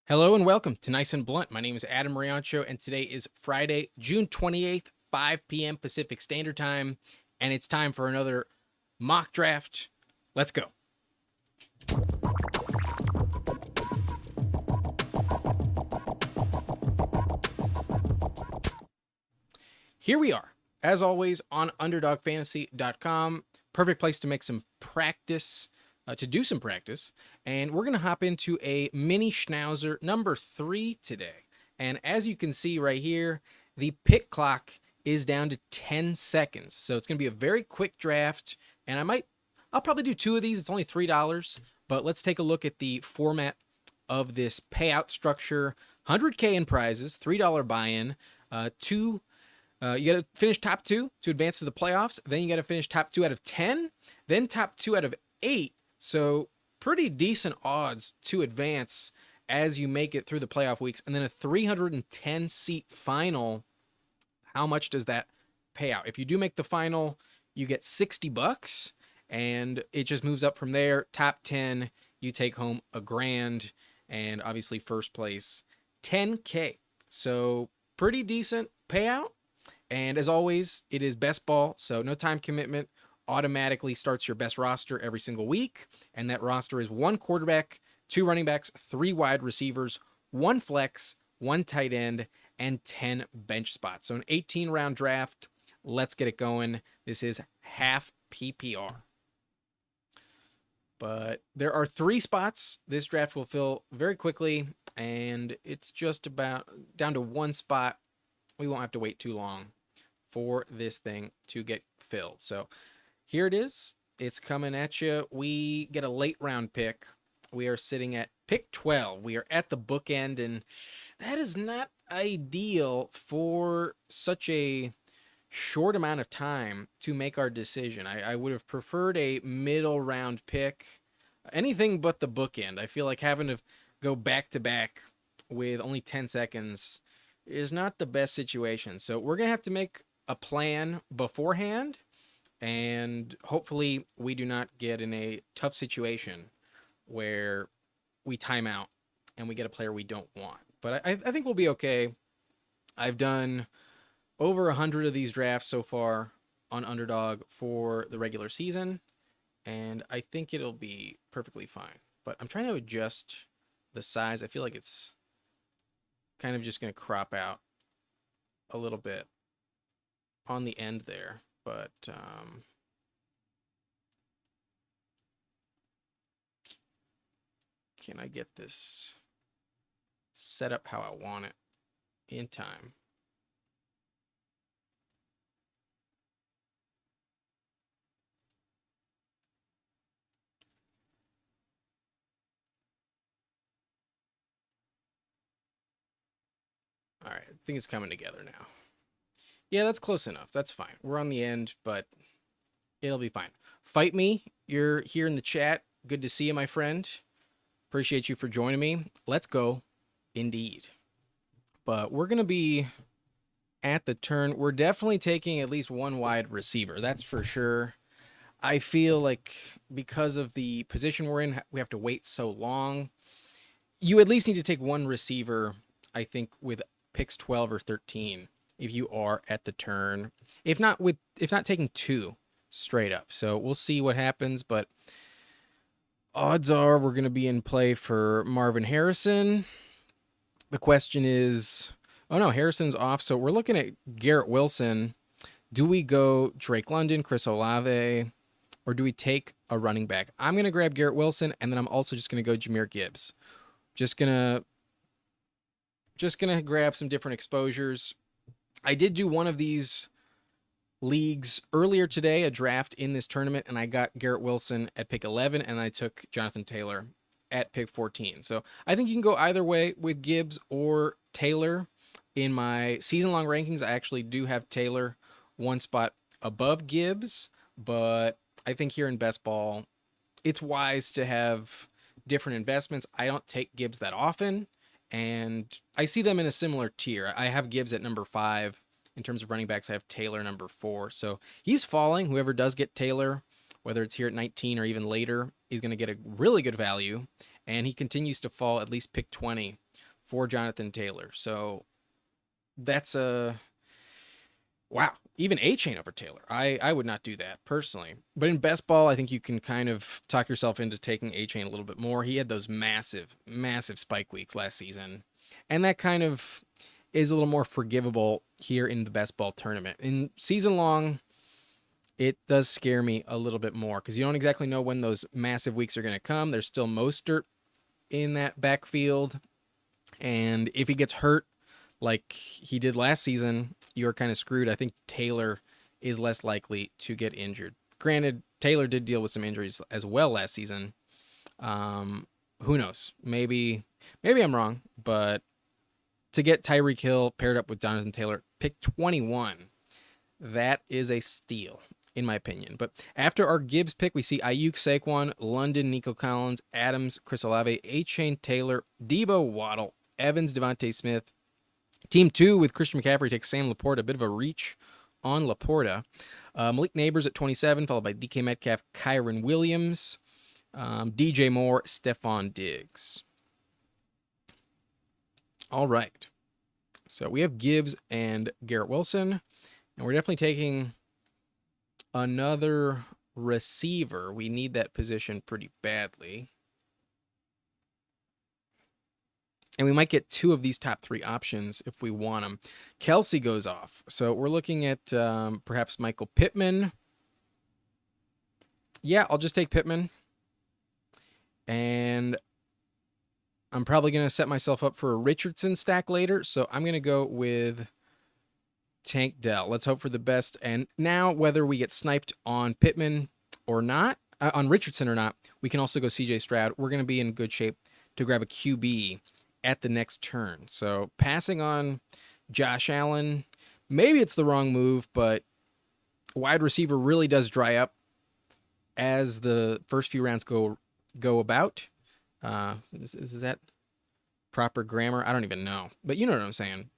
Hello and welcome to Nice and Blunt. My name is Adam Riancho, and today is Friday, June 28th, 5 p.m. Pacific Standard Time, and it's time for another mock draft. Let's go. Here we are, as always, on UnderdogFantasy.com. Perfect place to make some practice, to do some practice. And we're going to hop into a mini Schnauzer number 3 today. And as you can see right here, the pick clock is down to 10 seconds. So it's going to be a very quick draft. And I'll probably do 2 of these. It's only $3. But let's take a look at the format of this payout structure. 100K in prizes, $3 buy-in, you got to finish top 2 to advance to the playoffs. Then you got to finish top 2 out of 10, then top 2 out of 8. So pretty decent odds to advance as you make it through the playoff weeks. And then a 310 seat final. How much does that pay out? If you do make the final, you get $60 and it just moves up from there. Top 10, you take home $1,000, and obviously first place, $10K. So pretty decent payout. And as always, it is best ball, so no time commitment. Automatically starts your best roster every single week. And that roster is 1 quarterback, 2 running backs, 3 wide receivers, 1 flex, 1 tight end, and 10 bench spots. So an 18-round draft. Let's get it going. This is half PPR. But there are 3 spots this draft will fill very quickly, and it's just about down to 1 spot. We won't have to wait too long for this thing to get filled. So here it is. It's coming at you. We get a late round pick. We are sitting at pick 12. We are at the bookend, and that is not ideal for such a short amount of time to make our decision. I would have preferred a middle round pick. Anything but the bookend. I feel like having to go back to back with only 10 seconds is not the best situation. So we're going to have to make a plan beforehand, and hopefully we do not get in a tough situation where we time out and we get a player we don't want. But I think we'll be okay. I've done over 100 of these drafts so far on Underdog for the regular season, and I think it'll be perfectly fine. But I'm trying to adjust the size. I feel like it's kind of just going to crop out a little bit on the end there, but can I get this set up how I want it in time? All right, I think it's coming together now. Yeah, that's close enough. That's fine. We're on the end, but it'll be fine. Fight Me, you're here in the chat. Good to see you, my friend. Appreciate you for joining me. Let's go, indeed. But we're going to be at the turn. We're definitely taking at least 1 wide receiver. That's for sure. I feel like because of the position we're in, we have to wait so long. You at least need to take 1 receiver, I think, with picks 12 or 13 if you are at the turn. If not taking 2 straight up. So we'll see what happens, but odds are we're going to be in play for Marvin Harrison. The question is, oh no, Harrison's off. So we're looking at Garrett Wilson. Do we go Drake London, Chris Olave, or do we take a running back? I'm going to grab Garrett Wilson, and then I'm also just going to go Jahmyr Gibbs. Just gonna grab some different exposures. I did do one of these leagues earlier today, a draft in this tournament, and I got Garrett Wilson at pick 11, and I took Jonathan Taylor at pick 14. So I think you can go either way with Gibbs or Taylor. In my season-long rankings, I actually do have Taylor 1 spot above Gibbs, but I think here in best ball, it's wise to have different investments. I don't take Gibbs that often, and I see them in a similar tier. I have Gibbs at number 5. In terms of running backs, I have Taylor number 4. So he's falling. Whoever does get Taylor, whether it's here at 19 or even later, is going to get a really good value. And he continues to fall at least pick 20 for Jonathan Taylor. So that's a wow. Even Achane over Taylor. I would not do that personally. But in best ball, I think you can kind of talk yourself into taking Achane a little bit more. He had those massive, massive spike weeks last season. And that kind of is a little more forgivable here in the best ball tournament. In season long, it does scare me a little bit more because you don't exactly know when those massive weeks are going to come. There's still Mostert in that backfield. And if he gets hurt like he did last season, you're kind of screwed. I think Taylor is less likely to get injured. Granted, Taylor did deal with some injuries as well last season. Who knows? Maybe I'm wrong, but to get Tyreek Hill paired up with Jonathan Taylor, pick 21, that is a steal, in my opinion. But after our Gibbs pick, we see Ayuk, Saquon, London, Nico Collins, Adams, Chris Olave, Achane, Taylor, Debo, Waddle, Evans, Devontae Smith. Team 2 with Christian McCaffrey takes Sam Laporta, a bit of a reach on Laporta. Malik Neighbors at 27, followed by DK Metcalf, Kyron Williams, DJ Moore, Stephon Diggs. All right. So we have Gibbs and Garrett Wilson, and we're definitely taking another receiver. We need that position pretty badly. And we might get 2 of these top 3 options if we want them. Kelsey goes off. So we're looking at perhaps Michael Pittman. Yeah, I'll just take Pittman. And I'm probably going to set myself up for a Richardson stack later. So I'm going to go with Tank Dell. Let's hope for the best. And now, whether we get sniped on Pittman or not, on Richardson or not, we can also go CJ Stroud. We're going to be in good shape to grab a QB at the next turn. So passing on Josh Allen, maybe it's the wrong move, but wide receiver really does dry up as the first few rounds go about. Is that proper grammar? I don't even know, but you know what I'm saying.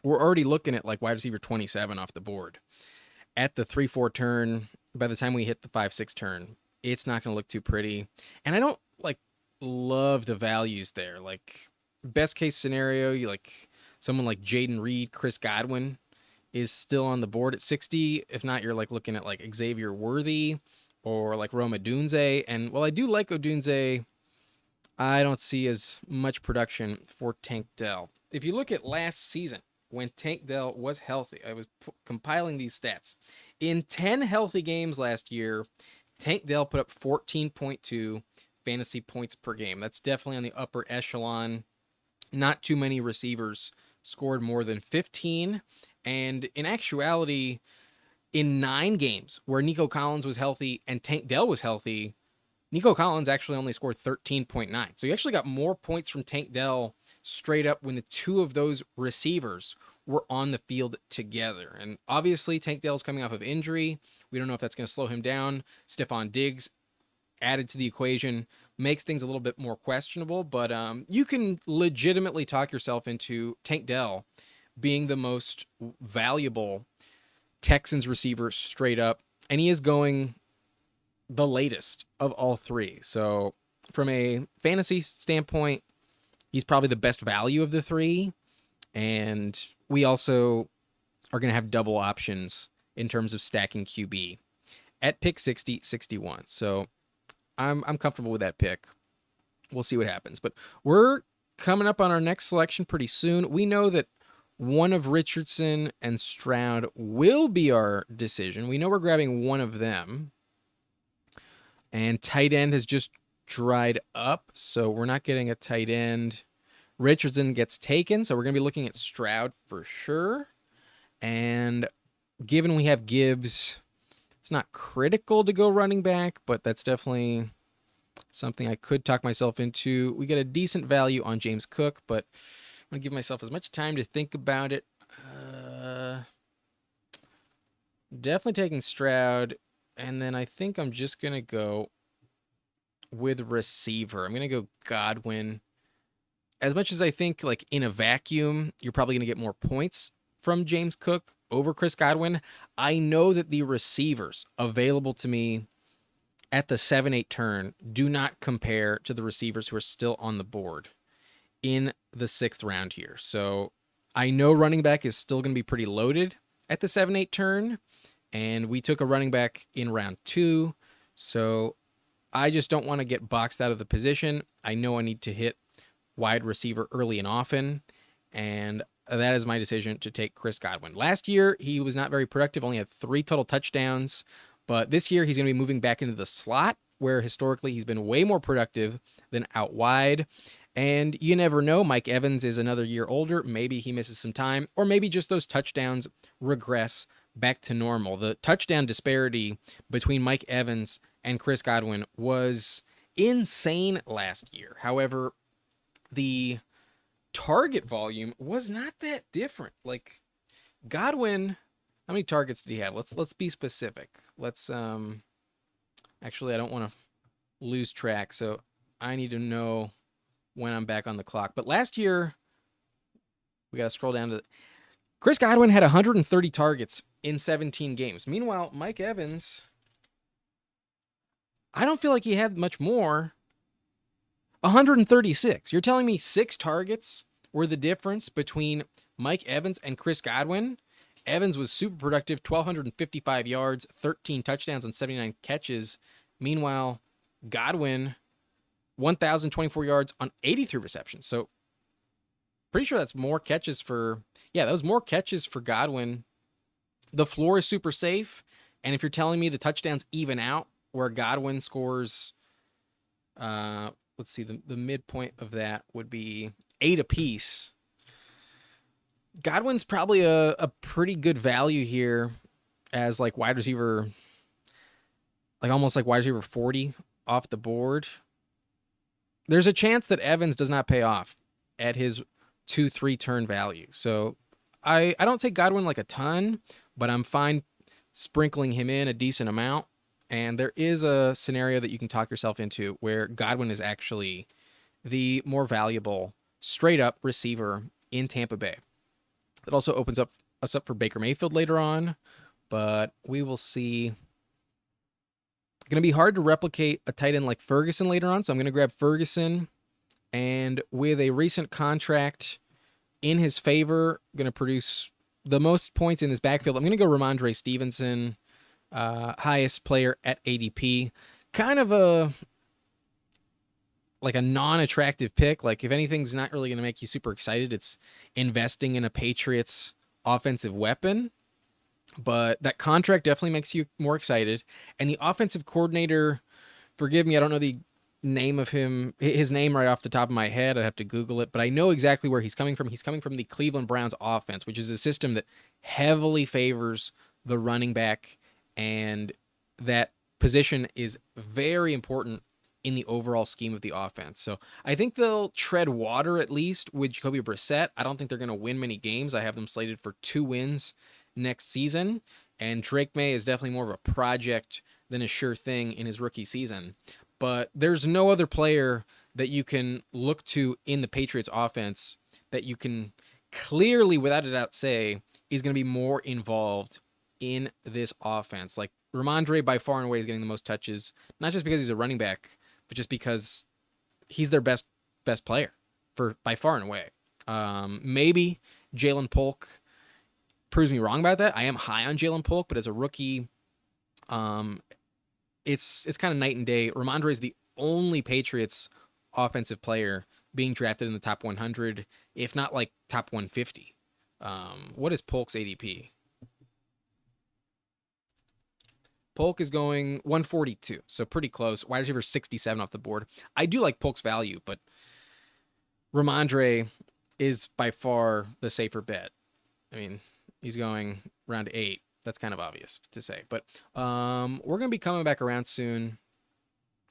We're already looking at like wide receiver 27 off the board. At the 3-4 turn, by the time we hit the 5-6 turn, it's not going to look too pretty. And I don't love the values there. Like, best case scenario, you like someone like Jaden Reed, Chris Godwin is still on the board at 60. If not, you're like looking at like Xavier Worthy or like Rome Odunze. And while I do like Odunze, I don't see as much production for Tank Dell. If you look at last season, when Tank Dell was healthy, I was compiling these stats. In 10 healthy games last year, Tank Dell put up 14.2 fantasy points per game. That's definitely on the upper echelon. Not too many receivers scored more than 15. And in actuality, in 9 games where Nico Collins was healthy and Tank Dell was healthy, Nico Collins actually only scored 13.9. So you actually got more points from Tank Dell straight up when the 2 of those receivers were on the field together. And obviously, Tank Dell's coming off of injury. We don't know if that's going to slow him down. Stephon Diggs added to the equation makes things a little bit more questionable, but you can legitimately talk yourself into Tank Dell being the most valuable Texans receiver straight up, and he is going the latest of all 3. So from a fantasy standpoint, he's probably the best value of the 3, and we also are going to have double options in terms of stacking QB at pick 60, 61. So I'm comfortable with that pick. We'll see what happens. But we're coming up on our next selection pretty soon. We know that one of Richardson and Stroud will be our decision. We know we're grabbing one of them. And tight end has just dried up, so we're not getting a tight end. Richardson gets taken, so we're going to be looking at Stroud for sure. And given we have Gibbs, it's not critical to go running back, but that's definitely something I could talk myself into. We get a decent value on James Cook, but I'm going to give myself as much time to think about it. Definitely taking Stroud, and then I think I'm just going to go with receiver. I'm going to go Godwin. As much as I think, like, in a vacuum, you're probably going to get more points from James Cook over Chris Godwin, I know that the receivers available to me at the 7-8 turn do not compare to the receivers who are still on the board in the 6th round here. So I know running back is still going to be pretty loaded at the 7-8 turn, and we took a running back in round 2. So I just don't want to get boxed out of the position. I know I need to hit wide receiver early and often, and that is my decision to take Chris Godwin. Last year, he was not very productive, only had 3 total touchdowns, but this year he's going to be moving back into the slot, where historically he's been way more productive than out wide. And you never know, Mike Evans is another year older. Maybe he misses some time, or maybe just those touchdowns regress back to normal. The touchdown disparity between Mike Evans and Chris Godwin was insane last year. However, the target volume was not that different. Like, Godwin, how many targets did he have? Let's be specific. Let's actually, I don't want to lose track, so I need to know when I'm back on the clock. But last year, we got to scroll down to Chris Godwin had 130 targets in 17 games. Meanwhile, Mike Evans, I don't feel like he had much more. 136. You're telling me 6 targets were the difference between Mike Evans and Chris Godwin? Evans was super productive, 1,255 yards, 13 touchdowns, and 79 catches. Meanwhile, Godwin, 1,024 yards on 83 receptions. So pretty sure that's more catches for, that was more catches for Godwin. The floor is super safe. And if you're telling me the touchdowns even out, where Godwin scores, let's see, the midpoint of that would be 8 apiece. Godwin's probably a pretty good value here as like wide receiver, like almost like wide receiver 40 off the board. There's a chance that Evans does not pay off at his 2-3 turn value. So I don't take Godwin like a ton, but I'm fine sprinkling him in a decent amount. And there is a scenario that you can talk yourself into where Godwin is actually the more valuable straight up receiver in Tampa Bay. It also opens us up for Baker Mayfield later on, but we will see. Going to be hard to replicate a tight end like Ferguson later on, so I'm going to grab Ferguson, and with a recent contract in his favor, going to produce the most points in this backfield. I'm going to go Ramondre Stevenson, highest player at ADP. Kind of a non-attractive pick. Like, if anything's not really going to make you super excited, it's investing in a Patriots offensive weapon. But that contract definitely makes you more excited. And the offensive coordinator, forgive me, I don't know the name of his name right off the top of my head. I'd have to Google it. But I know exactly where he's coming from. He's coming from the Cleveland Browns offense, which is a system that heavily favors the running back. And that position is very important in the overall scheme of the offense. So I think they'll tread water at least with Jacoby Brissett. I don't think they're going to win many games. I have them slated for 2 wins next season, and Drake May is definitely more of a project than a sure thing in his rookie season. But there's no other player that you can look to in the Patriots offense that you can clearly, without a doubt, say is going to be more involved in this offense. Like, Ramondre by far and away is getting the most touches, not just because he's a running back, but just because he's their best player for by far and away. Maybe Jalen Polk proves me wrong about that. I am high on Jalen Polk, but as a rookie, it's kind of night and day. Ramondre is the only Patriots offensive player being drafted in the top 100, if not like top 150. What is Polk's ADP? Polk is going 142, so pretty close. Wide receiver 67 off the board. I do like Polk's value, but Ramondre is by far the safer bet. I mean, he's going round 8. That's kind of obvious to say. But we're going to be coming back around soon.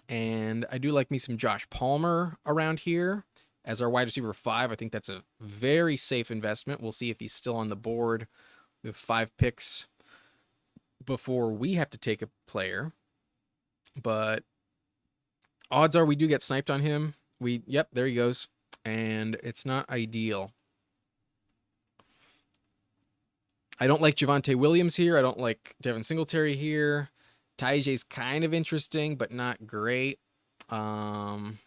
And I do like me some Josh Palmer around here as our wide receiver 5. I think that's a very safe investment. We'll see if he's still on the board. We have 5 picks before we have to take a player. But odds are we do get sniped on him. Yep, there he goes. And it's not ideal. I don't like Javonte Williams here. I don't like Devin Singletary here. Tyjae's kind of interesting, but not great. I'm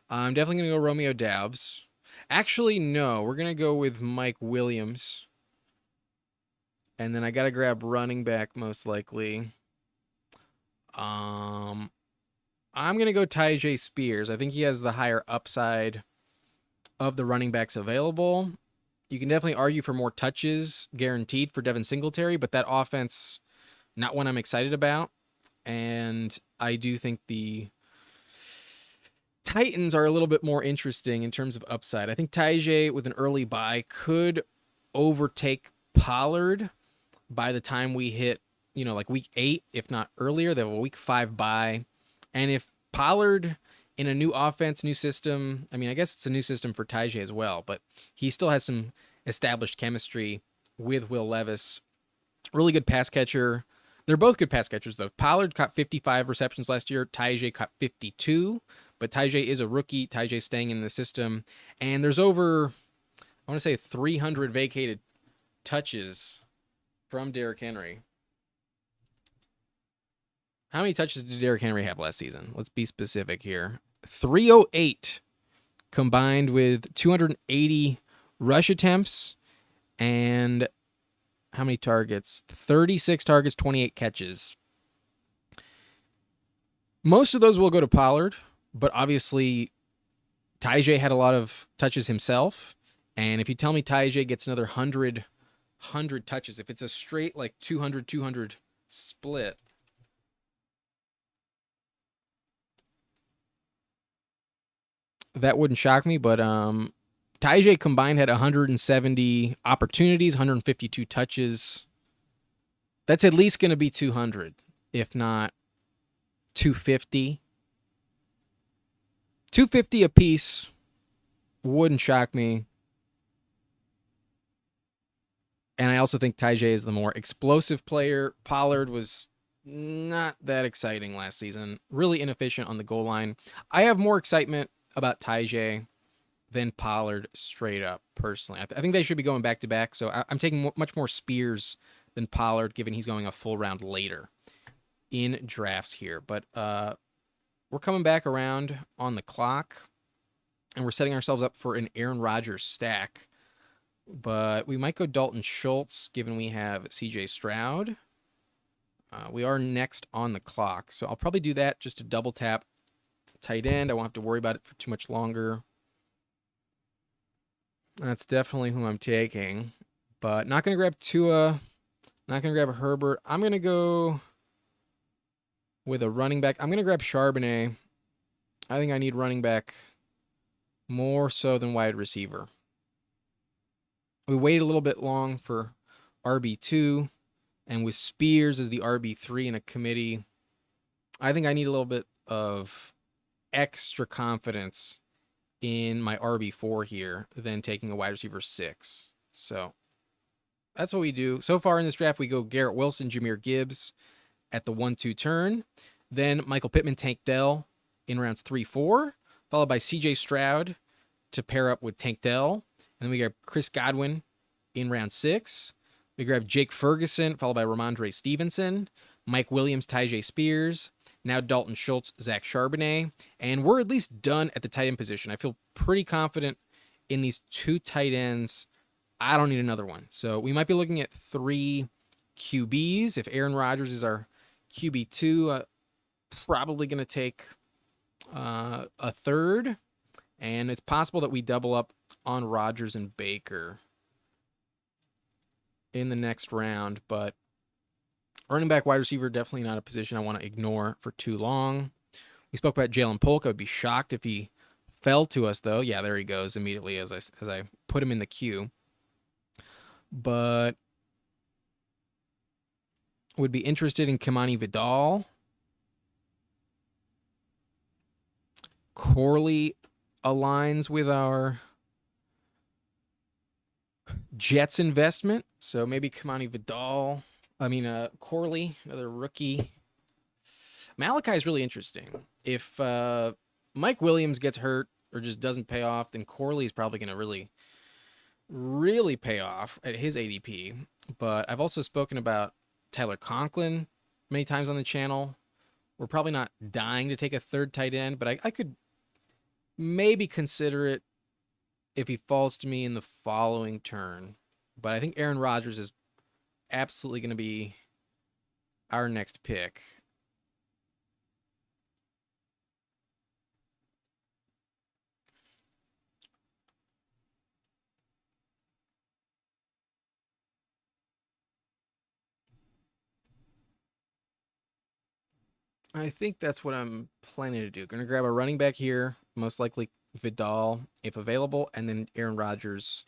definitely going to go Romeo Doubs. Actually, no. We're going to go with Mike Williams. And then I got to grab running back most likely. I'm going to go Tyjae Spears. I think he has the higher upside of the running backs available. You can definitely argue for more touches guaranteed for Devin Singletary, but that offense, not one I'm excited about. And I do think the Titans are a little bit more interesting in terms of upside. I think Tyjae with an early bye could overtake Pollard by the time we hit, like week 8, if not earlier. They have a week 5 bye. And if Pollard in a new offense, new system, I mean, I guess it's a new system for Tyjae as well, but he still has some established chemistry with Will Levis. Really good pass catcher. They're both good pass catchers, though. Pollard caught 55 receptions last year. Tyjae caught 52, but Tyjae is a rookie. Tyjae's staying in the system. And there's over, I want to say, 300 vacated touches from Derrick Henry. How many touches did Derrick Henry have last season? Let's be specific here. 308 combined with 280 rush attempts and how many targets? 36 targets, 28 catches. Most of those will go to Pollard, but obviously Tyjae had a lot of touches himself. And if you tell me Tyjae gets another 100 touches, if it's a straight like 200 split, that wouldn't shock me. But Tyjae combined had 170 opportunities, 152 touches. That's at least going to be 200, if not 250. 250 apiece wouldn't shock me. And I also think Tyjae is the more explosive player. Pollard was not that exciting last season. Really inefficient on the goal line. I have more excitement about Tyjae than Pollard straight up, personally. I think they should be going back-to-back, so I'm taking much more Spears than Pollard, given he's going a full round later in drafts here. But we're coming back around on the clock, and we're setting ourselves up for an Aaron Rodgers stack. But we might go Dalton Schultz, given we have C.J. Stroud. We are next on the clock, so I'll probably do that just to double tap tight end. I won't have to worry about it for too much longer. That's definitely who I'm taking, but not going to grab Tua, not going to grab Herbert. I'm going to go with a running back. I'm going to grab Charbonnet. I think I need running back more so than wide receiver. We waited a little bit long for RB2, and with Spears as the RB3 in a committee, I think I need a little bit of extra confidence in my RB4 here than taking a wide receiver 6. So that's what we do. So far in this draft, we go Garrett Wilson, Jahmyr Gibbs at the 1-2 turn. Then Michael Pittman, Tank Dell in rounds 3-4, followed by C.J. Stroud to pair up with Tank Dell. And then we grab Chris Godwin in round 6. We grab Jake Ferguson, followed by Ramondre Stevenson, Mike Williams, Tyjae Spears, now Dalton Schultz, Zach Charbonnet. And we're at least done at the tight end position. I feel pretty confident in these 2 tight ends. I don't need another one. So we might be looking at 3 QBs. If Aaron Rodgers is our QB2, probably going to take a third. And it's possible that we double up on Rodgers and Baker in the next round. But running back, wide receiver, definitely not a position I want to ignore for too long. We spoke about Jalen Polk. I would be shocked if he fell to us, though. Yeah, there he goes immediately as I put him in the queue. But would be interested in Kimani Vidal. Corley aligns with our Jets investment, so maybe Kimani Vidal. Corley, another rookie. Malachi is really interesting. If Mike Williams gets hurt or just doesn't pay off, then Corley is probably going to really, really pay off at his ADP. But I've also spoken about Tyler Conklin many times on the channel. We're probably not dying to take a third tight end, but I could maybe consider it if he falls to me in the following turn. But I think Aaron Rodgers is absolutely going to be our next pick. I think that's what I'm planning to do. Going to grab a running back here, most likely Vidal, if available, and then Aaron Rodgers.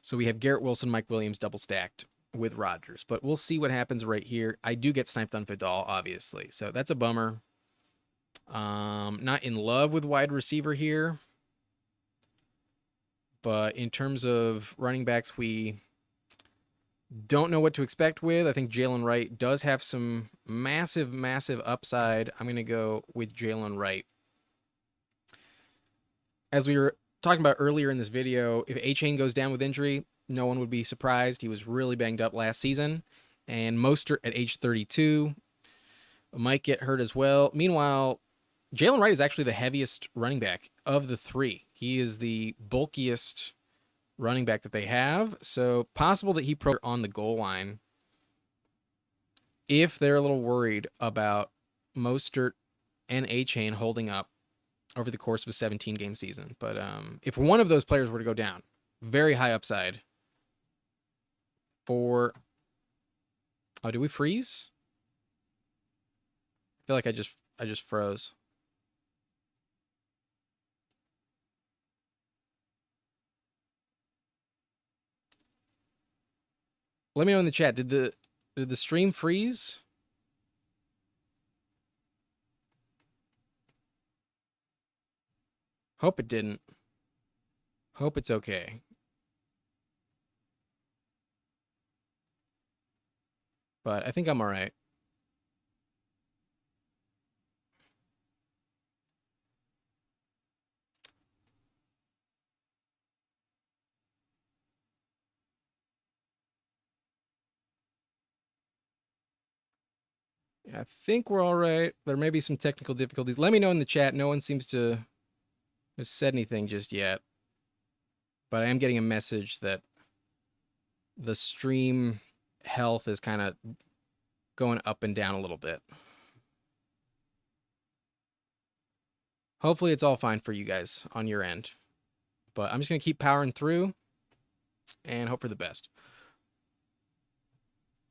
So we have Garrett Wilson, Mike Williams double stacked with Rodgers. But we'll see what happens right here. I do get sniped on Vidal, obviously. So that's a bummer. Not in love with wide receiver here. But in terms of running backs, we don't know what to expect with. I think Jalen Wright does have some massive, massive upside. I'm going to go with Jalen Wright. As we were talking about earlier in this video, if Achane goes down with injury, no one would be surprised. He was really banged up last season. And Mostert at age 32 might get hurt as well. Meanwhile, Jalen Wright is actually the heaviest running back of the three. He is the bulkiest running back that they have. So possible that he on the goal line if they're a little worried about Mostert and Achane holding up over the course of a 17-game season. But if one of those players were to go down, very high upside for... Oh, did we freeze? I feel like I just froze. Let me know in the chat. Did the stream freeze? Hope it didn't. Hope it's okay. But I think I'm all right. I think we're all right. There may be some technical difficulties. Let me know in the chat. No one seems to have said anything just yet. But I am getting a message that the stream health is kind of going up and down a little bit. Hopefully it's all fine for you guys on your end. But I'm just going to keep powering through and hope for the best.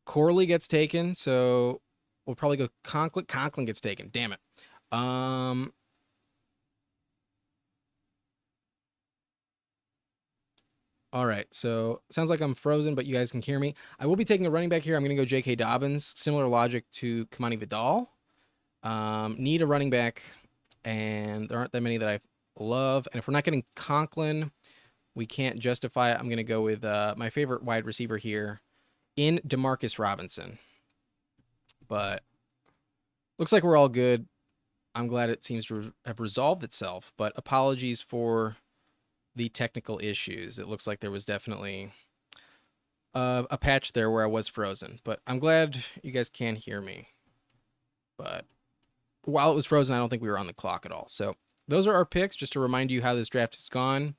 Corley gets taken, so we'll probably go Conklin. Conklin gets taken. Damn it. All right, so sounds like I'm frozen, but you guys can hear me. I will be taking a running back here. I'm going to go J.K. Dobbins. Similar logic to Kamani Vidal. Need a running back, and there aren't that many that I love. And if we're not getting Conklin, we can't justify it. I'm going to go with my favorite wide receiver here in Demarcus Robinson. But looks like we're all good. I'm glad it seems to have resolved itself, but apologies for the technical issues. It looks like there was definitely a patch there where I was frozen, but I'm glad you guys can hear me. But while it was frozen, I don't think we were on the clock at all. So those are our picks, just to remind you how this draft has gone.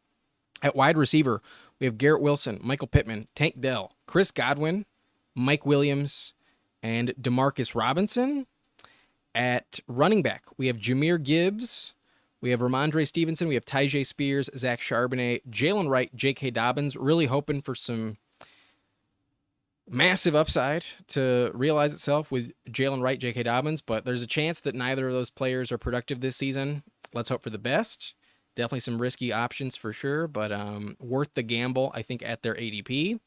At wide receiver, we have Garrett Wilson, Michael Pittman, Tank Dell, Chris Godwin, Mike Williams, and Demarcus Robinson. At running back, we have Jahmyr Gibbs, we have Ramondre Stevenson, we have Tyjae Spears, Zach Charbonnet, Jalen Wright, J.K. Dobbins. Really hoping for some massive upside to realize itself with Jalen Wright, J.K. Dobbins, but there's a chance that neither of those players are productive this season. Let's hope for the best. Definitely some risky options for sure, but worth the gamble, I think, at their ADP.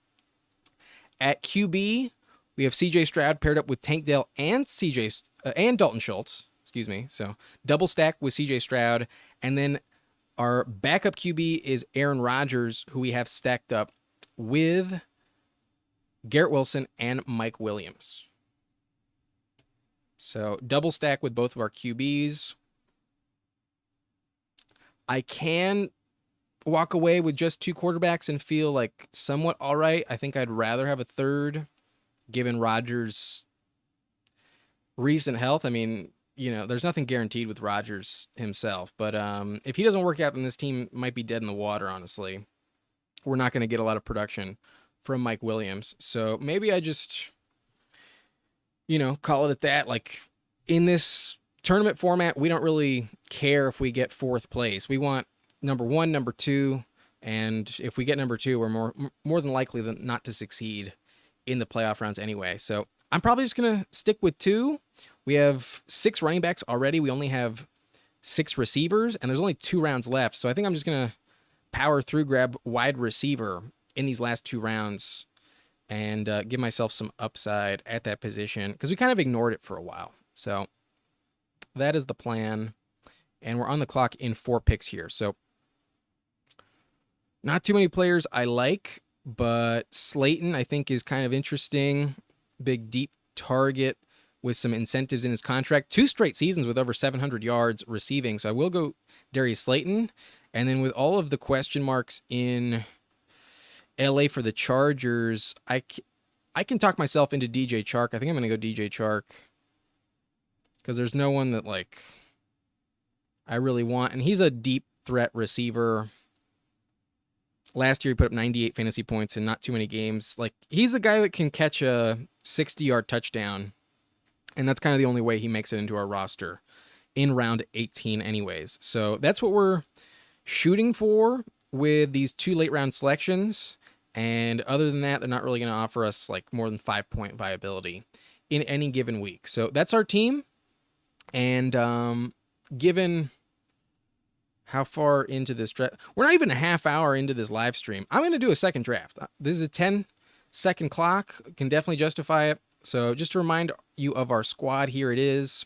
At QB, we have C.J. Stroud paired up with Tank Dell and and Dalton Schultz. Excuse me. So double stack with C.J. Stroud, and then our backup QB is Aaron Rodgers, who we have stacked up with Garrett Wilson and Mike Williams. So double stack with both of our QBs. I can walk away with just two quarterbacks and feel like somewhat all right. I think I'd rather have a third, given Rodgers' recent health. I mean, there's nothing guaranteed with Rodgers himself. But if he doesn't work out, then this team might be dead in the water, honestly. We're not going to get a lot of production from Mike Williams. So maybe I just, call it at that. Like, in this tournament format, we don't really care if we get fourth place. We want number one, number two, and if we get number two, we're more than likely than not to succeed in the playoff rounds anyway. So I'm probably just going to stick with two. We have 6 running backs already. We only have 6 receivers, and there's only 2 rounds left. So I think I'm just going to power through, grab wide receiver in these last 2 rounds, and give myself some upside at that position, because we kind of ignored it for a while. So that is the plan, and we're on the clock in 4 picks here. So not too many players I like, but Slayton I think is kind of interesting. Big deep target with some incentives in his contract. 2 straight seasons with over 700 yards receiving. So I will go Darius Slayton. And then with all of the question marks in LA for the Chargers, I can talk myself into DJ Chark. I think I'm going to go DJ Chark, because there's no one that I really want. And he's a deep threat receiver. Last year he put up 98 fantasy points in not too many games. He's the guy that can catch a 60-yard touchdown, and that's kind of the only way he makes it into our roster in round 18 anyways. So that's what we're shooting for with these 2 late round selections. And other than that, they're not really going to offer us more than 5-point viability in any given week. So that's our team. And given how far into this draft, we're not even a half hour into this live stream. I'm going to do a second draft. This is a 10-second clock. Can definitely justify it. So just to remind you of our squad, here it is.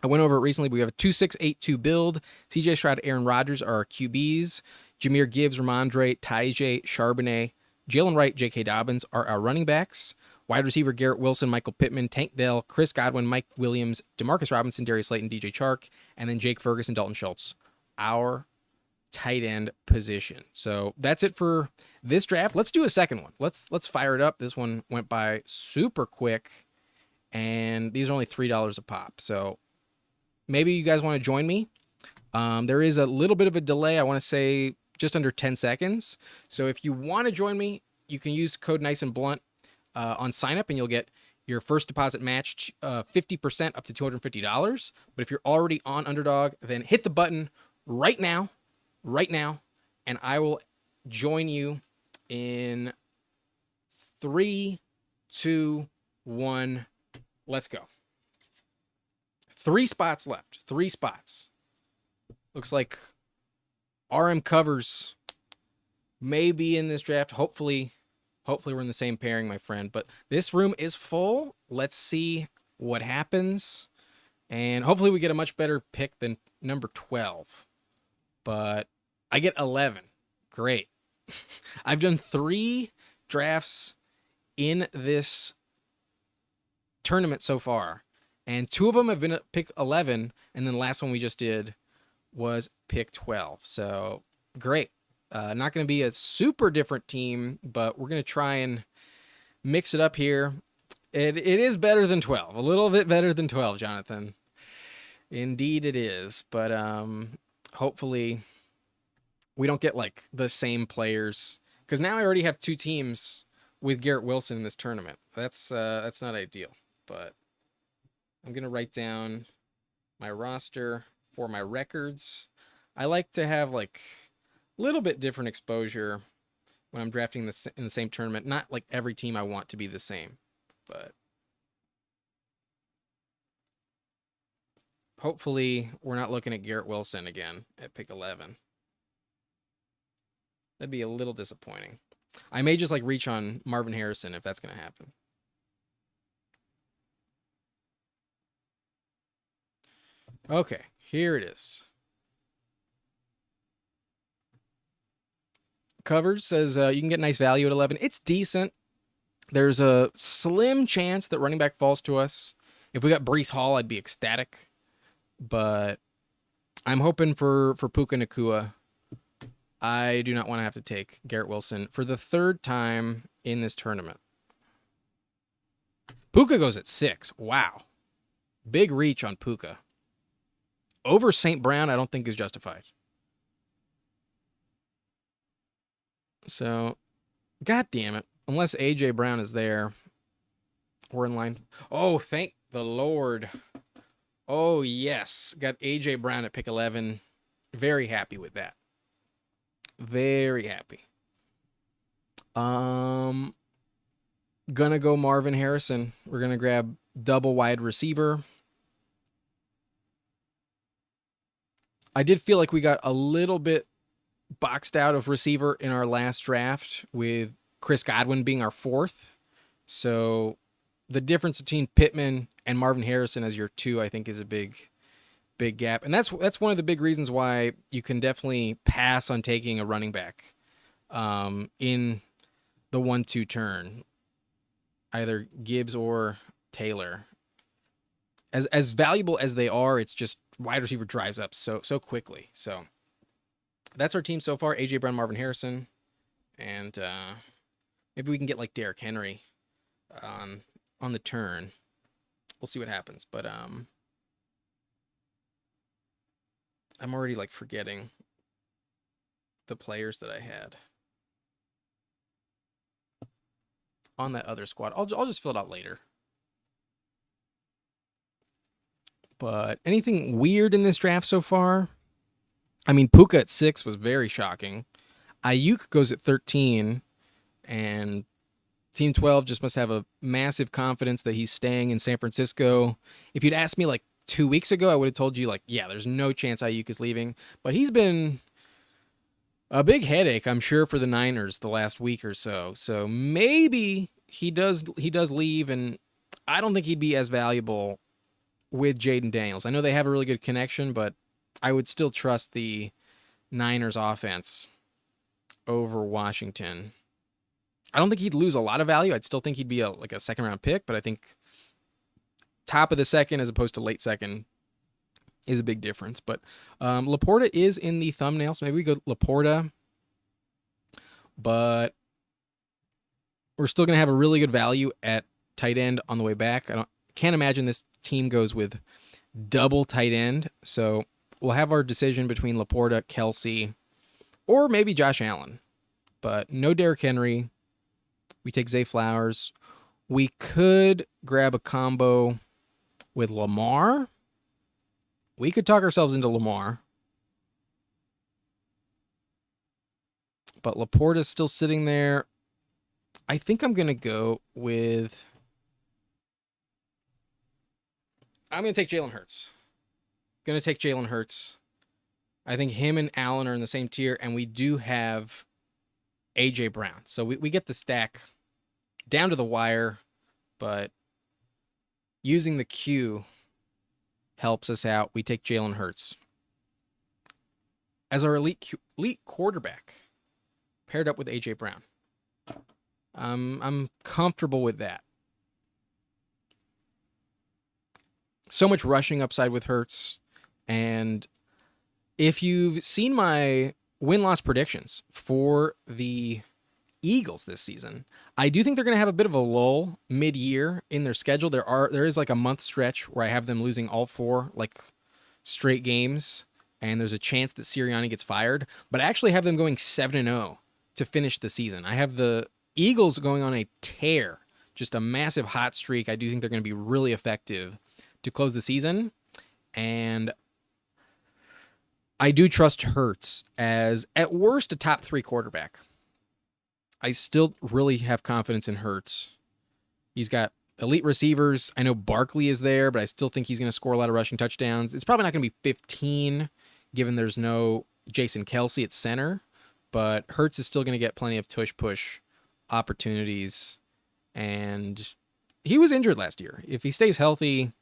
I went over it recently. We have a 2-6-8-2 build. CJ Stroud, Aaron Rodgers are our QBs. Jameer Gibbs, Ramondre, Tyjae, Charbonnet, Jalen Wright, J.K. Dobbins are our running backs. Wide receiver, Garrett Wilson, Michael Pittman, Tank Dell, Chris Godwin, Mike Williams, Demarcus Robinson, Darius Slayton, DJ Chark, and then Jake Ferguson, Dalton Schultz, our tight end position. So that's it for this draft. Let's do a second one. Let's fire it up. This one went by super quick, and these are only $3 a pop. So maybe you guys want to join me. There is a little bit of a delay. I want to say just under 10 seconds. So if you want to join me, you can use code Nice and Blunt on sign up, and you'll get your first deposit matched 50% up to $250. But if you're already on Underdog, then hit the button right now, and I will join you in 3, 2, 1. Let's go. 3 spots left. 3 spots. Looks like RM Covers may be in this draft. Hopefully we're in the same pairing, my friend. But this room is full. Let's see what happens. And hopefully we get a much better pick than number 12. But I get 11. Great. I've done 3 drafts in this tournament so far, and 2 of them have been at pick 11, and then the last one we just did was pick 12. So great. Not going to be a super different team, but we're going to try and mix it up here. It is better than 12. A little bit better than 12, Jonathan. Indeed it is. But hopefully we don't get the same players, because now I already have 2 teams with Garrett Wilson in this tournament. That's not ideal, but I'm going to write down my roster for my records. I like to have a little bit different exposure when I'm drafting this in the same tournament. Not every team I want to be the same, but hopefully we're not looking at Garrett Wilson again at pick 11. That'd be a little disappointing. I may just reach on Marvin Harrison if that's going to happen. Okay, here it is. Covers says you can get nice value at 11. It's decent. There's a slim chance that running back falls to us. If we got Breece Hall, I'd be ecstatic. But I'm hoping for Puka Nacua. I do not want to have to take Garrett Wilson for the 3rd time in this tournament. Puka goes at 6. Wow. Big reach on Puka. over St. Brown, I don't think is justified. So, god damn it. Unless A.J. Brown is there, we're in line. Oh, thank the Lord. Oh, yes. Got A.J. Brown at pick 11. Very happy with that. Very happy. Gonna go Marvin Harrison. We're gonna grab double wide receiver. I did feel like we got a little bit boxed out of receiver in our last draft with Chris Godwin being our fourth. So the difference between Pittman and Marvin Harrison as your two, I think, is a big gap. And that's one of the big reasons why you can definitely pass on taking a running back in the 1-2 turn, either Gibbs or Taylor. As valuable as they are, it's just wide receiver dries up so quickly. So that's our team so far. A.J. Brown, Marvin Harrison, and maybe we can get like Derrick Henry on the turn. We'll see what happens. But I'm already like forgetting the players that I had on that other squad. I'll just fill it out later. But anything weird in this draft so far? I mean, Puka at 6 was very shocking. Ayuk goes at 13, and Team 12 just must have a massive confidence that he's staying in San Francisco. If you'd asked me like 2 weeks ago, I would have told you like, yeah, there's no chance Ayuk is leaving. But he's been a big headache, I'm sure, for the Niners the last week or so. So maybe he does leave, and I don't think he'd be as valuable with Jaden Daniels. I know they have a really good connection, but I would still trust the Niners offense over Washington. I don't think he'd lose a lot of value. I'd still think he'd be a second round pick, but I think top of the second as opposed to late second is a big difference. But Laporta is in the thumbnail, so maybe we go Laporta. But we're still going to have a really good value at tight end on the way back. Can't imagine this team goes with double tight end. So we'll have our decision between Laporta, Kelsey, or maybe Josh Allen. But no Derrick Henry. We take Zay Flowers. We could grab a combo with Lamar. We could talk ourselves into Lamar. But Laporta's still sitting there. I think I'm going to go with... I'm going to take Jalen Hurts. Going to take Jalen Hurts. I think him and Allen are in the same tier, and we do have A.J. Brown. So we get the stack down to the wire, but using the Q helps us out. We take Jalen Hurts as our elite quarterback, paired up with A.J. Brown. I'm comfortable with that. So much rushing upside with Hurts. And if you've seen my win-loss predictions for the Eagles this season, I do think they're going to have a bit of a lull mid-year in their schedule. There is like a month stretch where I have them losing all 4 like straight games, and there's a chance that Sirianni gets fired. But I actually have them going 7-0 to finish the season. I have the Eagles going on a tear, just a massive hot streak. I do think they're going to be really effective to close the season, and I do trust Hurts as, at worst, a top 3 quarterback. I still really have confidence in Hurts. He's got elite receivers. I know Barkley is there, but I still think he's going to score a lot of rushing touchdowns. It's probably not going to be 15, given there's no Jason Kelsey at center, but Hurts is still going to get plenty of tush-push opportunities, and he was injured last year. If he stays healthy,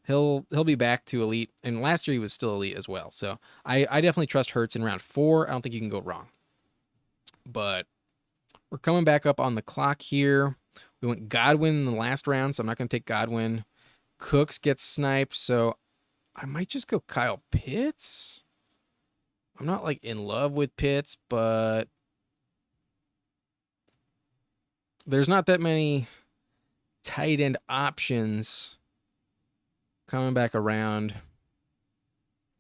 he'll be back to elite, and last year he was still elite as well. So I definitely trust Hurts in round 4. I don't think you can go wrong. But we're coming back up on the clock here. We went Godwin in the last round, so I'm not going to take Godwin. Cooks gets sniped, so I might just go Kyle Pitts. I'm not like in love with Pitts, but there's not that many tight end options coming back around.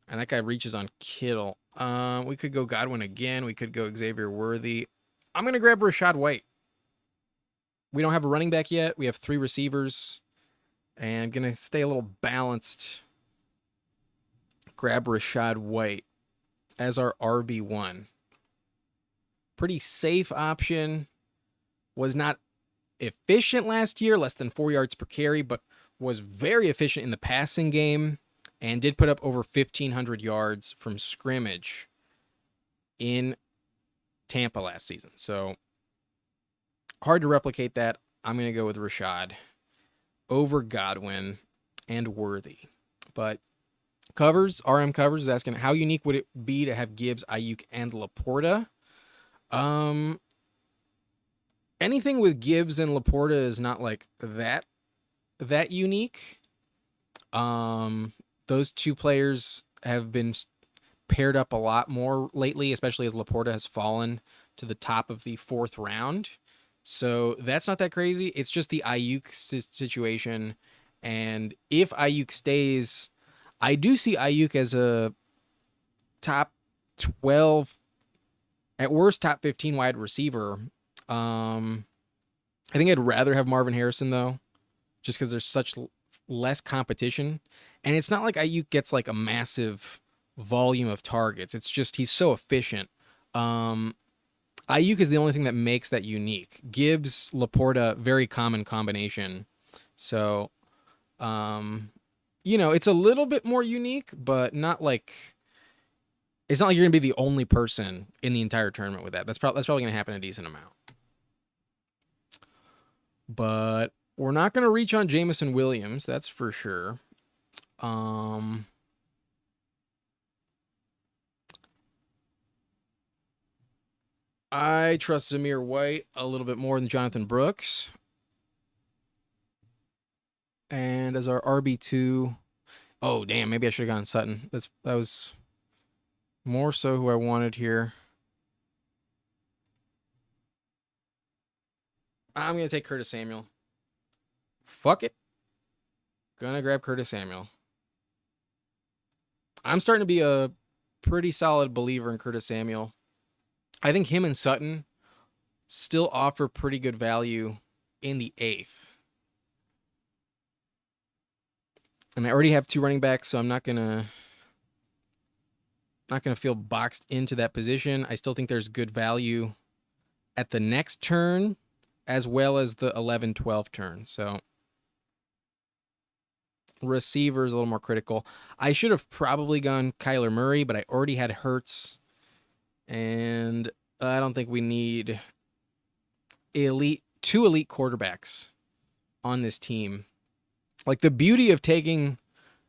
And that guy reaches on Kittle. We could go Godwin again. We could go Xavier Worthy. I'm going to grab Rachaad White. We don't have a running back yet. We have 3 receivers. And going to stay a little balanced. Grab Rachaad White as our RB1. Pretty safe option. Was not efficient last year, less than 4 yards per carry, but was very efficient in the passing game and did put up over 1,500 yards from scrimmage in Tampa last season. So hard to replicate that. I'm going to go with Rachaad over Godwin and Worthy. But RM Covers is asking, how unique would it be to have Gibbs, Ayuk, and Laporta? Anything with Gibbs and Laporta is not like that unique. Those 2 players have been paired up a lot more lately, especially as Laporta has fallen to the top of the 4th round. So that's not that crazy. It's just the Ayuk situation. And if Ayuk stays, I do see Ayuk as a top 12, at worst top 15 wide receiver. I think I'd rather have Marvin Harrison, though, just because there's such less competition. And it's not like Ayuk gets like a massive volume of targets. It's just he's so efficient. Ayuk is the only thing that makes that unique. Gibbs, Laporta, very common combination. So, it's a little bit more unique, but not like... It's not like you're going to be the only person in the entire tournament with that. That's probably going to happen a decent amount. But we're not going to reach on Jameson Williams, that's for sure. I trust Zamir White a little bit more than Jonathan Brooks. And as our RB2... Oh, damn, maybe I should have gone Sutton. That was more so who I wanted here. I'm going to take Curtis Samuel. Fuck it. Gonna grab Curtis Samuel. I'm starting to be a pretty solid believer in Curtis Samuel. I think him and Sutton still offer pretty good value in the 8th. And I already have 2 running backs, so I'm not gonna feel boxed into that position. I still think there's good value at the next turn, as well as the 11-12 turn. So receiver is a little more critical. I should have probably gone Kyler Murray, but I already had Hurts. And I don't think we need 2 elite quarterbacks on this team. Like, the beauty of taking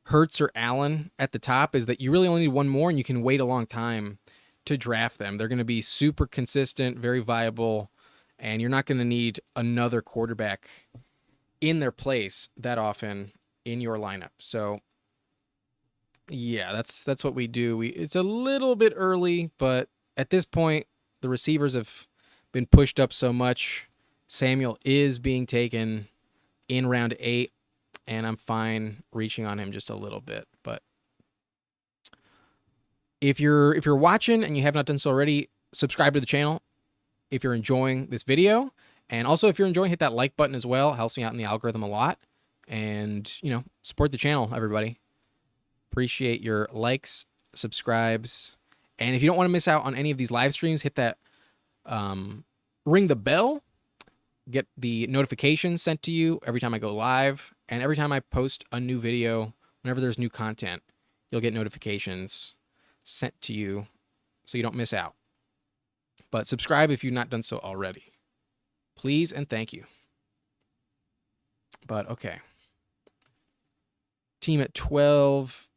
Hurts or Allen at the top is that you really only need 1 more, and you can wait a long time to draft them. They're going to be super consistent, very viable, and you're not going to need another quarterback in their place that often in your lineup. So, yeah, that's what we do. It's a little bit early, but at this point, the receivers have been pushed up so much. Samuel is being taken in round 8, and I'm fine reaching on him just a little bit. But if you're watching and you have not done so already, subscribe to the channel if you're enjoying this video. And also, if you're enjoying, hit that like button as well. It helps me out in the algorithm a lot. And, support the channel, everybody. Appreciate your likes, subscribes. And if you don't want to miss out on any of these live streams, hit that ring the bell. Get the notifications sent to you every time I go live. And every time I post a new video, whenever there's new content, you'll get notifications sent to you so you don't miss out. But subscribe if you've not done so already. Please and thank you. But, okay. Team at 12,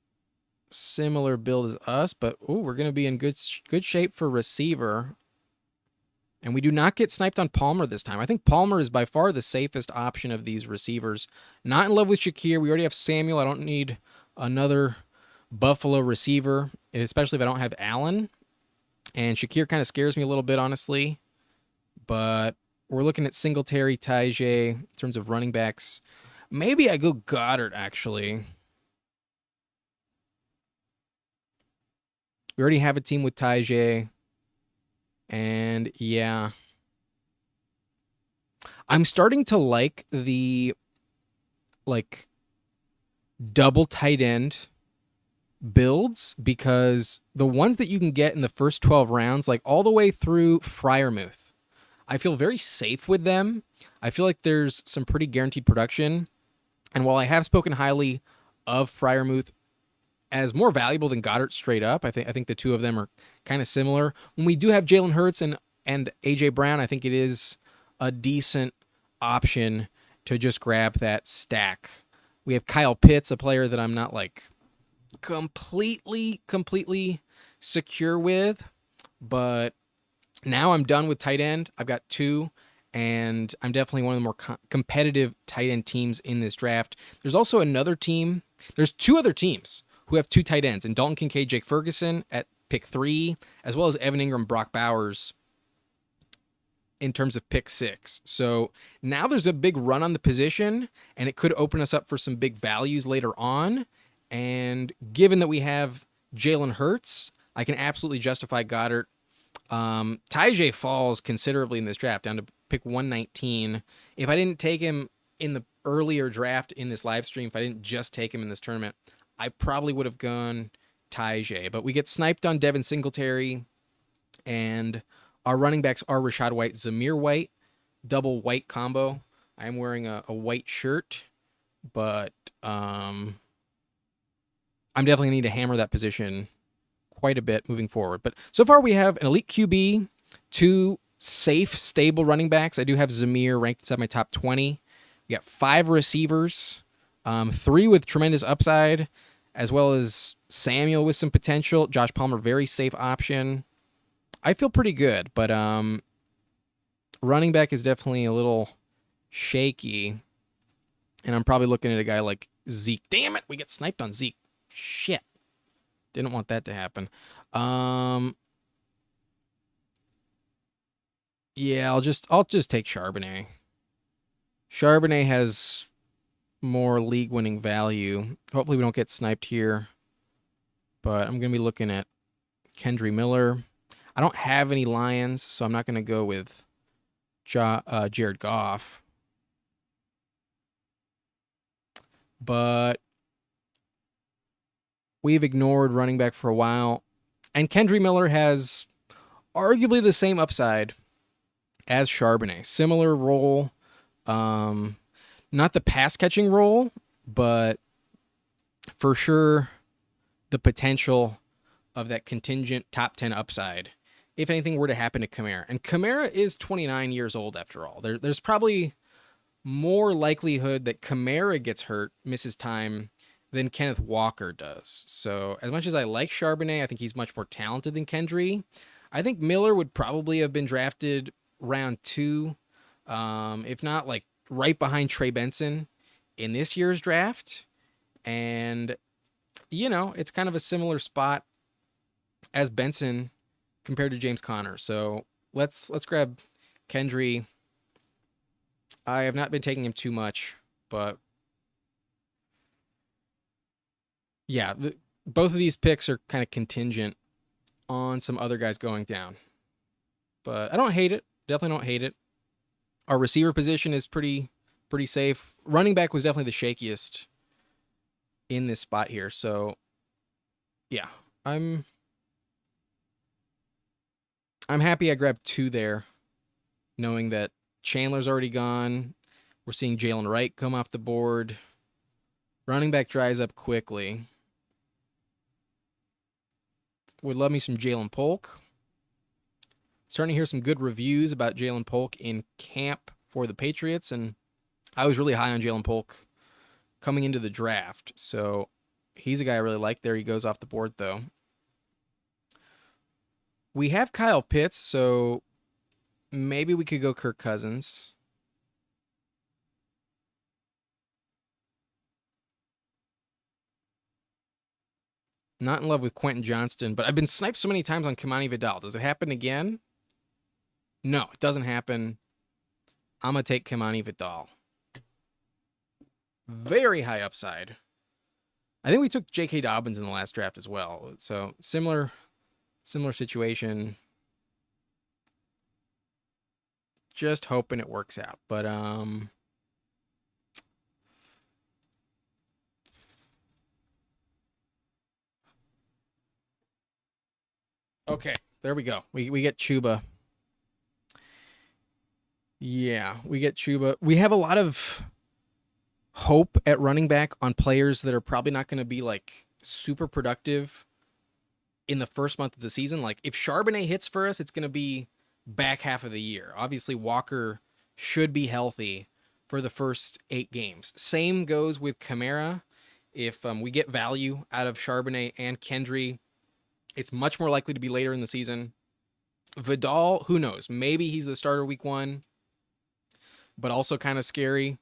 similar build as us, but we're going to be in good shape for receiver. And we do not get sniped on Palmer this time. I think Palmer is by far the safest option of these receivers. Not in love with Shakir. We already have Samuel. I don't need another Buffalo receiver, especially if I don't have Allen. And Shakir kind of scares me a little bit, honestly. But we're looking at Singletary, Tajay in terms of running backs. Maybe I go Goddard, actually. We already have a team with Tajay. And yeah, I'm starting to like the like double tight end builds because the ones that you can get in the first 12 rounds, like all the way through Fryermuth, I feel very safe with them. I feel like there's some pretty guaranteed production. And while I have spoken highly of Fryermuth as more valuable than Goddard straight up, I think the two of them are kind of similar. When we do have Jalen Hurts and AJ Brown, I think it is a decent option to just grab that stack. We have Kyle Pitts, a player that I'm not like completely secure with, but now I'm done with tight end. I've got two, and I'm definitely one of the more competitive tight end teams in this draft. There's also another team. There's two other teams who have two tight ends, and Dalton Kincaid, Jake Ferguson at pick 3, as well as Evan Ingram, Brock Bowers in terms of pick 6. So now there's a big run on the position, and it could open us up for some big values later on. And given that we have Jalen Hurts, I can absolutely justify Goddard. Tajay falls considerably in this draft, down to pick 119. If I didn't take him in the earlier draft in this live stream, if I didn't just take him in this tournament, I probably would have gone Tajay. But we get sniped on Devin Singletary, and our running backs are Rachaad White, Zamir White, double white combo. I am wearing a white shirt, but I'm definitely going to need to hammer that position quite a bit moving forward. But so far we have an elite QB, 2 safe, stable running backs. I do have Zamir ranked inside my top 20. We got 5 receivers, 3 with tremendous upside, as well as Samuel with some potential. Josh Palmer, very safe option. I feel pretty good, but running back is definitely a little shaky. And I'm probably looking at a guy like Zeke. Damn it, we get sniped on Zeke. Shit. Didn't want that to happen. Yeah, I'll just take Charbonnet. Charbonnet has more league-winning value. Hopefully we don't get sniped here. But I'm going to be looking at Kendre Miller. I don't have any Lions, so I'm not going to go with Jared Goff. But we've ignored running back for a while. And Kendre Miller has arguably the same upside as Charbonnet. Similar role. Not the pass-catching role, but for sure the potential of that contingent top 10 upside if anything were to happen to Kamara. And Kamara is 29 years old after all. There's probably more likelihood that Kamara gets hurt, misses time, than Kenneth Walker does. So as much as I like Charbonnet, I think he's much more talented than Kendre. I think Miller would probably have been drafted round 2, if not like right behind Trey Benson in this year's draft. And, you know, it's kind of a similar spot as Benson compared to James Conner. So let's grab Kendre. I have not been taking him too much, but yeah, both of these picks are kind of contingent on some other guys going down. But I don't hate it. Definitely don't hate it. Our receiver position is pretty safe. Running back was definitely the shakiest in this spot here. So yeah, I'm happy I grabbed 2 there, knowing that Chandler's already gone. We're seeing Jalen Wright come off the board. Running back dries up quickly. Would love me some Jalen Polk. Starting to hear some good reviews about Jalen Polk in camp for the Patriots, and I was really high on Jalen Polk coming into the draft. So he's a guy I really like. There he goes off the board, though. We have Kyle Pitts, so maybe we could go Kirk Cousins. Not in love with Quentin Johnston, but I've been sniped so many times on Kimani Vidal. Does it happen again? No, it doesn't happen. I'm going to take Kimani Vidal. Very high upside. I think we took J.K. Dobbins in the last draft as well. So similar Similar situation. Just hoping it works out. But okay, there we go. We get Chuba. Yeah, we get Chuba. We have a lot of hope at running back on players that are probably not going to be like super productive in the first month of the season. Like if Charbonnet hits for us, it's going to be back half of the year. Obviously, Walker should be healthy for the first 8 games. Same goes with Kamara. If we get value out of Charbonnet and Kendry, it's much more likely to be later in the season. Vidal, who knows? Maybe he's the starter week 1, but also kind of scary.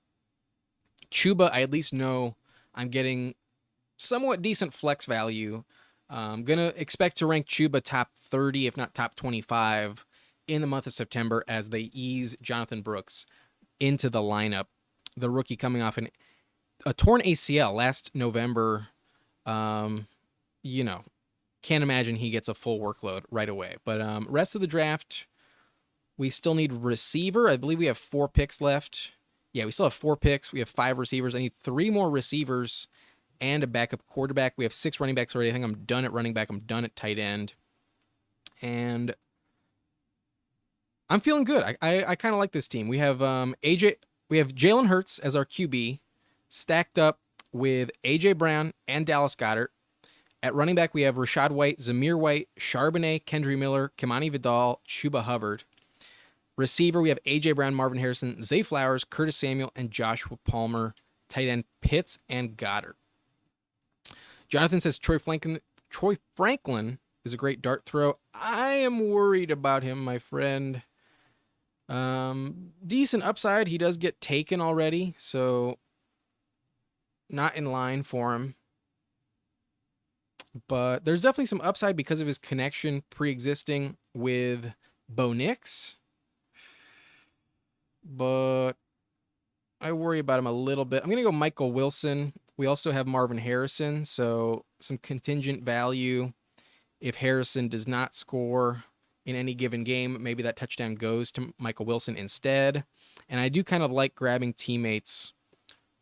Chuba, I at least know I'm getting somewhat decent flex value. I'm going to expect to rank Chuba top 30, if not top 25, in the month of September as they ease Jonathan Brooks into the lineup. The rookie coming off a torn ACL last November. You know, can't imagine he gets a full workload right away. But rest of the draft, we still need receiver. I believe we have 4 picks left. Yeah, we still have 4 picks. We have 5 receivers. I need 3 more receivers and a backup quarterback. We have 6 running backs already. I think I'm done at running back. I'm done at tight end. And I'm feeling good. I kind of like this team. We have we have Jalen Hurts as our QB, stacked up with AJ Brown and Dallas Goedert. At running back, we have Rachaad White, Zamir White, Charbonnet, Kendry Miller, Kimani Vidal, Chuba Hubbard. Receiver, we have A.J. Brown, Marvin Harrison, Zay Flowers, Curtis Samuel, and Joshua Palmer. Tight end, Pitts and Goddard. Jonathan says Troy Franklin is a great dart throw. I am worried about him, my friend. Decent upside. He does get taken already, so not in line for him. But there's definitely some upside because of his connection pre-existing with Bo Nix. But I worry about him a little bit. I'm going to go Michael Wilson. We also have Marvin Harrison, so some contingent value. If Harrison does not score in any given game, maybe that touchdown goes to Michael Wilson instead. And I do kind of like grabbing teammates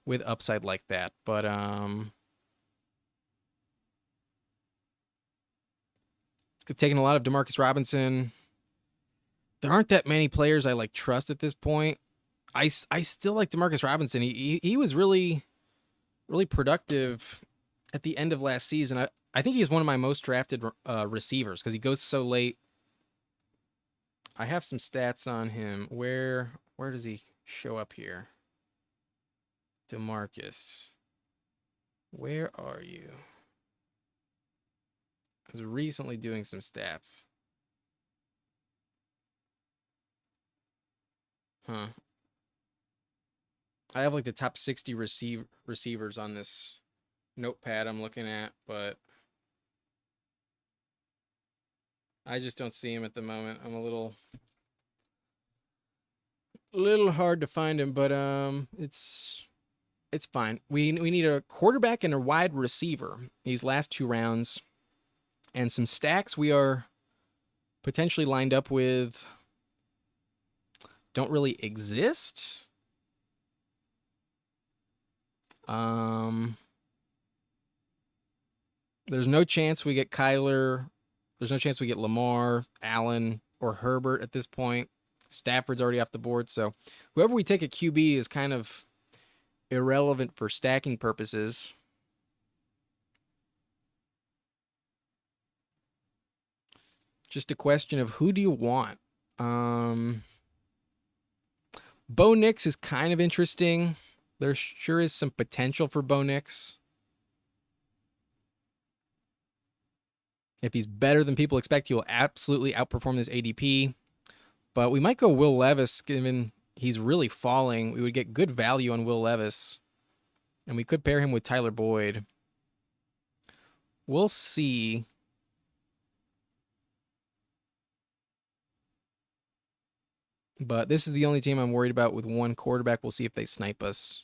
with upside like that. But we've taken a lot of Demarcus Robinson. There aren't that many players I like trust at this point. I still like Demarcus Robinson. He was really productive at the end of last season. I think he's one of my most drafted receivers because he goes so late. I have some stats on him. Where does he show up here? DeMarcus. Where are you? I was recently doing some stats. Huh. I have like the top 60 receivers on this notepad I'm looking at, but I just don't see him at the moment. I'm a little hard to find him, but it's fine. We need a quarterback and a wide receiver these last 2 rounds, and some stacks we are potentially lined up with don't really exist. There's no chance we get Kyler. There's no chance we get Lamar, Allen, or Herbert at this point. Stafford's already off the board, so whoever we take at QB is kind of irrelevant for stacking purposes. Just a question of who do you want? Bo Nix is kind of interesting. There sure is some potential for Bo Nix. If he's better than people expect, he will absolutely outperform this ADP. But we might go Will Levis, given he's really falling. We would get good value on Will Levis. And we could pair him with Tyler Boyd. We'll see. But this is the only team I'm worried about with one quarterback. We'll see if they snipe us.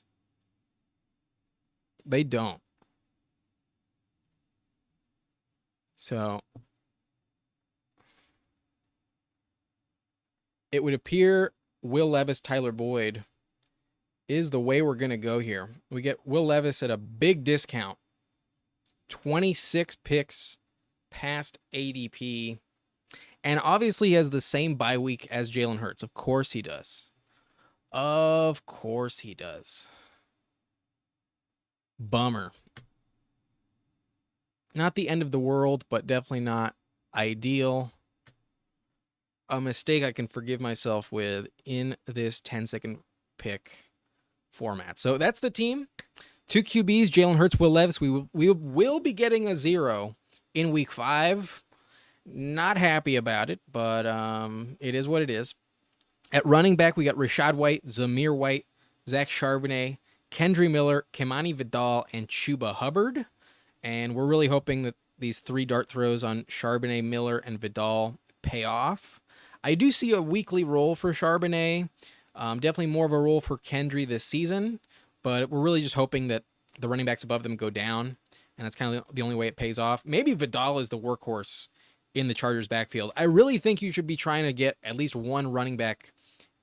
They don't. So it would appear Will Levis, Tyler Boyd is the way we're going to go here. We get Will Levis at a big discount. 26 picks past ADP. And obviously he has the same bye week as Jalen Hurts. Of course he does. Of course he does. Bummer. Not the end of the world, but definitely not ideal. A mistake I can forgive myself with in this 10-second pick format. So that's the team. 2 QBs, Jalen Hurts, Will Levis. We will be getting a 0 in week 5. Not happy about it, but it is what it is. At running back, we got Rachaad White, Zamir White, Zach Charbonnet, Kendre Miller, Kimani Vidal, and Chuba Hubbard. And we're really hoping that these 3 dart throws on Charbonnet, Miller, and Vidal pay off. I do see a weekly role for Charbonnet. Definitely more of a role for Kendre this season. But we're really just hoping that the running backs above them go down. And that's kind of the only way it pays off. Maybe Vidal is the workhorse in the Chargers backfield. I really think you should be trying to get at least one running back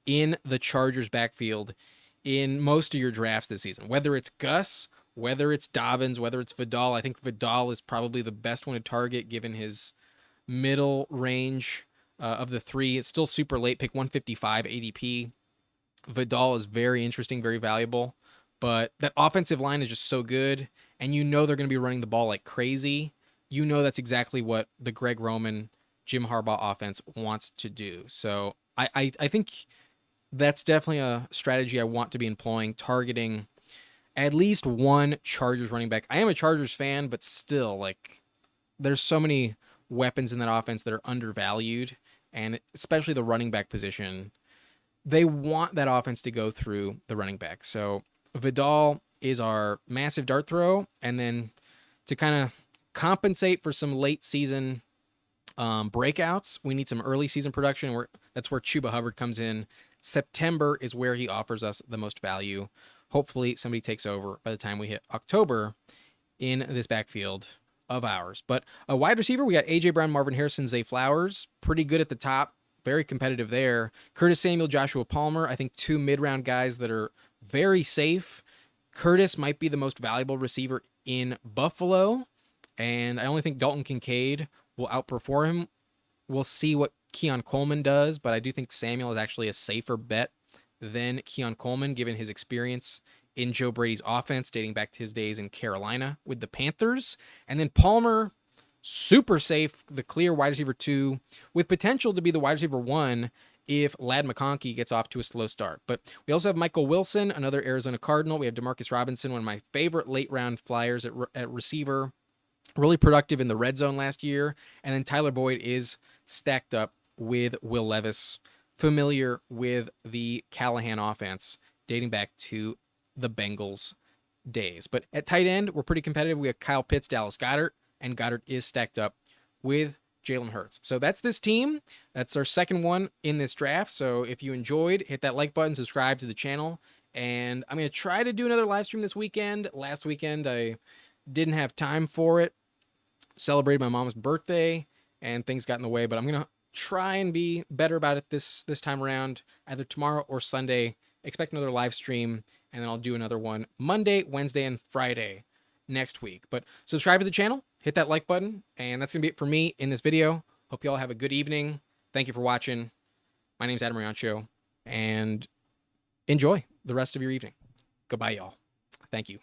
in the Chargers backfield in most of your drafts this season. Whether it's Gus, whether it's Dobbins, whether it's Vidal. I think Vidal is probably the best one to target given his middle range of the 3. It's still super late, pick 155 ADP. Vidal is very interesting, very valuable. But that offensive line is just so good, and you know they're going to be running the ball like crazy. You know that's exactly what the Greg Roman, Jim Harbaugh offense wants to do. So I think that's definitely a strategy I want to be employing, targeting at least one Chargers running back. I am a Chargers fan, but still, like, there's so many weapons in that offense that are undervalued, and especially the running back position. They want that offense to go through the running back. So Vidal is our massive dart throw, and then to kind of compensate for some late season breakouts, we need some early season production. That's where Chuba Hubbard comes in. September is where he offers us the most value. Hopefully somebody takes over by the time we hit October in this backfield of ours. But a wide receiver, we got A.J. Brown, Marvin Harrison, Zay Flowers. Pretty good at the top. Very competitive there. Curtis Samuel, Joshua Palmer. I think 2 mid-round guys that are very safe. Curtis might be the most valuable receiver in Buffalo. And I only think Dalton Kincaid will outperform him. We'll see what Keon Coleman does, but I do think Samuel is actually a safer bet than Keon Coleman, given his experience in Joe Brady's offense, dating back to his days in Carolina with the Panthers. And then Palmer, super safe, the clear wide receiver 2, with potential to be the wide receiver 1 if Ladd McConkey gets off to a slow start. But we also have Michael Wilson, another Arizona Cardinal. We have Demarcus Robinson, one of my favorite late-round flyers at receiver. Really productive in the red zone last year. And then Tyler Boyd is stacked up with Will Levis, familiar with the Callahan offense dating back to the Bengals days. But at tight end, we're pretty competitive. We have Kyle Pitts, Dallas Goedert, and Goddard is stacked up with Jalen Hurts. So that's this team. That's our second one in this draft. So if you enjoyed, hit that like button, subscribe to the channel. And I'm going to try to do another live stream this weekend. Last weekend, I didn't have time for it. Celebrated my mom's birthday, and things got in the way. But I'm going to try and be better about it this time around, either tomorrow or Sunday. Expect another live stream, and then I'll do another one Monday, Wednesday, and Friday next week. But subscribe to the channel, hit that like button, and that's going to be it for me in this video. Hope you all have a good evening. Thank you for watching. My name's Adam Riancho, and enjoy the rest of your evening. Goodbye, y'all. Thank you.